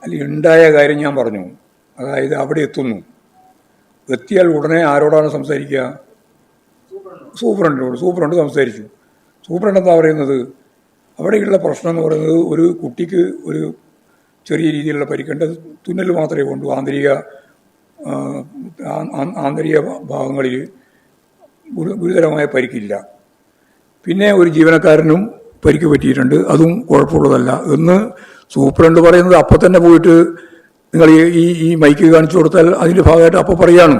അതിൽ ഉണ്ടായ കാര്യം ഞാൻ പറഞ്ഞു. അതായത് അവിടെ എത്തുന്നു, എത്തിയാൽ ഉടനെ ആരോടാണ് സംസാരിക്കുക? സൂപ്രണ്ട് സംസാരിച്ചു. സൂപ്രണ്ട് എന്താ പറയുന്നത്? അവിടെയുള്ള പ്രശ്നം എന്ന് പറയുന്നത് ഒരു കുട്ടിക്ക് ഒരു ചെറിയ രീതിയിലുള്ള പരിക്കേണ്ട തുന്നൽ മാത്രമേ കൊണ്ടു, ആന്തരിക ഭാഗങ്ങളിൽ ഗുരുതരമായ പരിക്കില്ല. പിന്നെ ഒരു ജീവനക്കാരനും പരിക്ക് പറ്റിയിട്ടുണ്ട്, അതും കുഴപ്പമുള്ളതല്ല എന്ന് സൂപ്രണ്ട് പറയുന്നത്. അപ്പം തന്നെ പോയിട്ട് നിങ്ങൾ ഈ മൈക്ക് കാണിച്ചു കൊടുത്താൽ അതിൻ്റെ ഭാഗമായിട്ട് അപ്പോൾ പറയാണ്.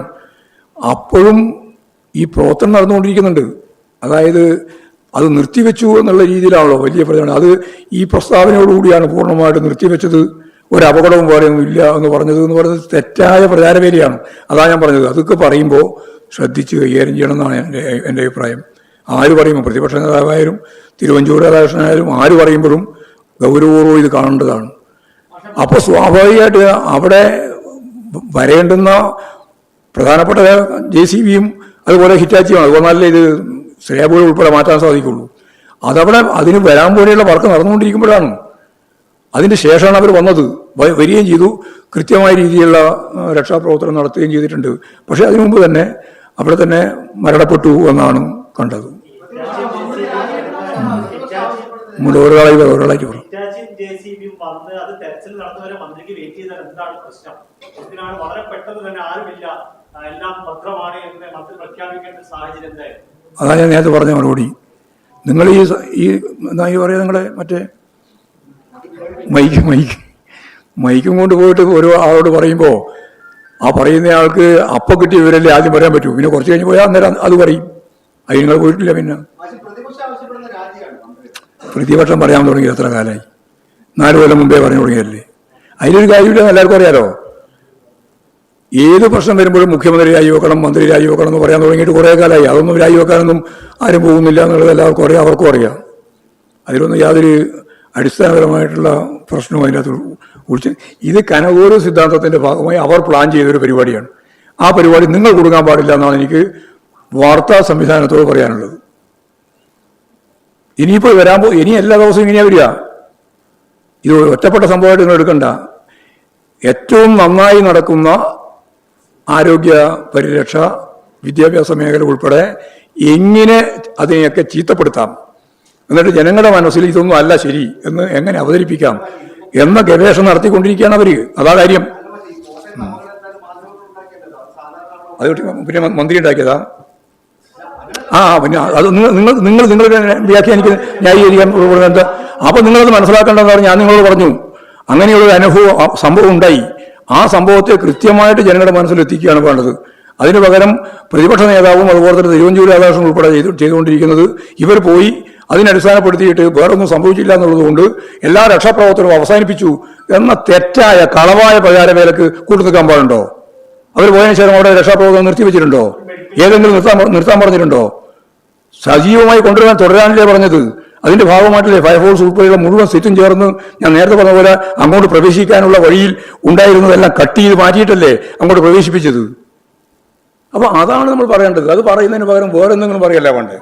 അപ്പോഴും ഈ പ്രവർത്തനം നടന്നുകൊണ്ടിരിക്കുന്നുണ്ട്. അതായത് അത് നിർത്തിവെച്ചു എന്നുള്ള രീതിയിലാണല്ലോ വലിയ പ്രചരണം. അത് ഈ പ്രസ്താവനയോടുകൂടിയാണ് പൂർണ്ണമായിട്ട് നിർത്തിവെച്ചത്, ഒരപകടവും പോലെയൊന്നും ഇല്ല എന്ന് പറഞ്ഞത് തെറ്റായ പ്രചാരവേലയാണ്. അതാണ് ഞാൻ പറഞ്ഞത്. അതൊക്കെ പറയുമ്പോൾ ശ്രദ്ധിച്ച് കൈകാര്യം ചെയ്യണമെന്നാണ് എൻ്റെ അഭിപ്രായം. ആര് പറയുമ്പോൾ, പ്രതിപക്ഷ നേതാവായാലും തിരുവഞ്ചൂർ രാധാകൃഷ്ണനായാലും ആര് പറയുമ്പോഴും ഗൗരവപൂർവ്വം ഇത് കാണേണ്ടതാണ്. അപ്പോൾ സ്വാഭാവികമായിട്ട് അവിടെ വരേണ്ടുന്ന പ്രധാനപ്പെട്ട JCBയും അതുപോലെ ഹിറ്റാച്ചിയുമാണ്. അതുകൊണ്ടല്ലേ ഇത് സ്ലാബുകൾ ഉൾപ്പെടെ മാറ്റാൻ സാധിക്കുള്ളൂ. അതവിടെ അതിന് വരാൻ പോലെയുള്ള വർക്ക് നടന്നുകൊണ്ടിരിക്കുമ്പോഴാണ്. അതിന് ശേഷമാണ് അവർ വന്നത്, വരികയും ചെയ്തു, കൃത്യമായ രീതിയിലുള്ള രക്ഷാപ്രവർത്തനം നടത്തുകയും ചെയ്തിട്ടുണ്ട്. പക്ഷേ അതിനു മുമ്പ് തന്നെ അവിടെ തന്നെ മരണപ്പെട്ടു എന്നാണ് കണ്ടത്. ഒരാളായിട്ട് പറഞ്ഞു. അതാ ഞാൻ നേരത്തെ പറഞ്ഞ മറുപടി. നിങ്ങൾ ഈ എന്താ പറയാ, നിങ്ങളെ മറ്റേ മൈക്കും കൊണ്ട് പോയിട്ട് ഓരോ ആളോട് പറയുമ്പോൾ ആ പറയുന്ന ആൾക്ക് അപ്പം കിട്ടിയ വിവരല്ലേ ആദ്യം പറയാൻ പറ്റൂ. പിന്നെ കുറച്ച് കഴിഞ്ഞ് പോയാൽ അന്നേരം അത് പറയും. അത് നിങ്ങൾ പോയിട്ടില്ല. പിന്നെ പ്രതിപക്ഷം പറയാൻ തുടങ്ങി എത്ര കാലമായി? 4 കൊല്ലം മുമ്പേ പറഞ്ഞു തുടങ്ങിയല്ലേ. അതിലൊരു കാര്യമില്ലെന്ന് എല്ലാവർക്കും അറിയാലോ. ഏത് പ്രശ്നം വരുമ്പോഴും മുഖ്യമന്ത്രി രാജിവെക്കണം, മന്ത്രി രാജിവെക്കണം എന്ന് പറയാൻ തുടങ്ങിയിട്ട് കുറേ കാലമായി. അതൊന്നും രാജിവെക്കാനൊന്നും ആരും പോകുന്നില്ല എന്നുള്ളത് എല്ലാവർക്കും അറിയാം, അവർക്കും അറിയാം. അതിലൊന്നും യാതൊരു അടിസ്ഥാനപരമായിട്ടുള്ള പ്രശ്നവും അതിനകത്ത് വിളിച്ച്. ഇത് കനകോരു സിദ്ധാന്തത്തിൻ്റെ ഭാഗമായി അവർ പ്ലാൻ ചെയ്തൊരു പരിപാടിയാണ്. ആ പരിപാടി നിങ്ങൾ കൊടുക്കാൻ പാടില്ല എന്നാണ് എനിക്ക് വാർത്താ സംവിധാനത്തോട് പറയാനുള്ളത്. ഇനിയിപ്പോൾ ഇനി എല്ലാ ദിവസവും ഇങ്ങനെയാണ് വരിക. ഇത് ഒറ്റപ്പെട്ട സംഭവമായിട്ട് നിങ്ങൾ എടുക്കണ്ട. ഏറ്റവും നന്നായി നടക്കുന്ന ആരോഗ്യ പരിരക്ഷ, വിദ്യാഭ്യാസ മേഖല ഉൾപ്പെടെ എങ്ങനെ അതിനെയൊക്കെ ചീത്തപ്പെടുത്താം, എന്നിട്ട് ജനങ്ങളുടെ മനസ്സിൽ ഇതൊന്നും അല്ല ശരി എന്ന് എങ്ങനെ അവതരിപ്പിക്കാം എന്ന ഗവേഷണം നടത്തിക്കൊണ്ടിരിക്കുകയാണ് അവർ. അതാ കാര്യം. അത് പിന്നെ മന്ത്രി ഉണ്ടാക്കിയതാ. പിന്നെ അത് നിങ്ങളുടെ വ്യാഖ്യാനിക്ക് ന്യായീകരിക്കാൻ എന്താ? അപ്പൊ നിങ്ങളത് മനസ്സിലാക്കേണ്ടതെന്ന് ഞാൻ നിങ്ങളോട് പറഞ്ഞു. അങ്ങനെയുള്ളൊരു സംഭവം ഉണ്ടായി. ആ സംഭവത്തെ കൃത്യമായിട്ട് ജനങ്ങളുടെ മനസ്സിലെത്തിക്കുകയാണ് വേണ്ടത്. അതിനു പകരം പ്രതിപക്ഷ നേതാവും അതുപോലെ തന്നെ തിരുവഞ്ചൂർ രാധാകൃഷ്ണൻ ഉൾപ്പെടെ ചെയ്തുകൊണ്ടിരിക്കുന്നത്, ഇവർ പോയി അതിനടിസ്ഥാനപ്പെടുത്തിയിട്ട് വേറൊന്നും സംഭവിച്ചില്ല എന്നുള്ളതുകൊണ്ട് എല്ലാ രക്ഷാപ്രവർത്തനവും അവസാനിപ്പിച്ചു എന്ന തെറ്റായ കളവായ പ്രചാരവേലക്ക് കൂട്ടുനിൽക്കാൻ പാടുണ്ടോ? അവർ പോയതിനു ശേഷം അവിടെ രക്ഷാപ്രവർത്തനം നിർത്തിവെച്ചിട്ടുണ്ടോ? ഏതെങ്കിലും നിർത്താൻ പറഞ്ഞിട്ടുണ്ടോ? സജീവമായി കൊണ്ടുവരാൻ തുടരാനല്ലേ പറഞ്ഞത്. അതിന്റെ ഭാഗമായിട്ടല്ലേ ഫയർഫോഴ്സ് ഉൾപ്പെടെയുള്ള മുഴുവൻ സെറ്റും ചേർന്ന് ഞാൻ നേരത്തെ പറഞ്ഞ പോലെ അങ്ങോട്ട് പ്രവേശിക്കാനുള്ള വഴിയിൽ ഉണ്ടായിരുന്നതെല്ലാം കട്ട് ചെയ്ത് മാറ്റിയിട്ടല്ലേ അങ്ങോട്ട് പ്രവേശിപ്പിച്ചത്. അപ്പൊ അതാണ് നമ്മൾ പറയേണ്ടത്. അത് പറയുന്നതിന് പകരം വേറെ എന്തെങ്കിലും പറയല്ല വേണ്ടേ.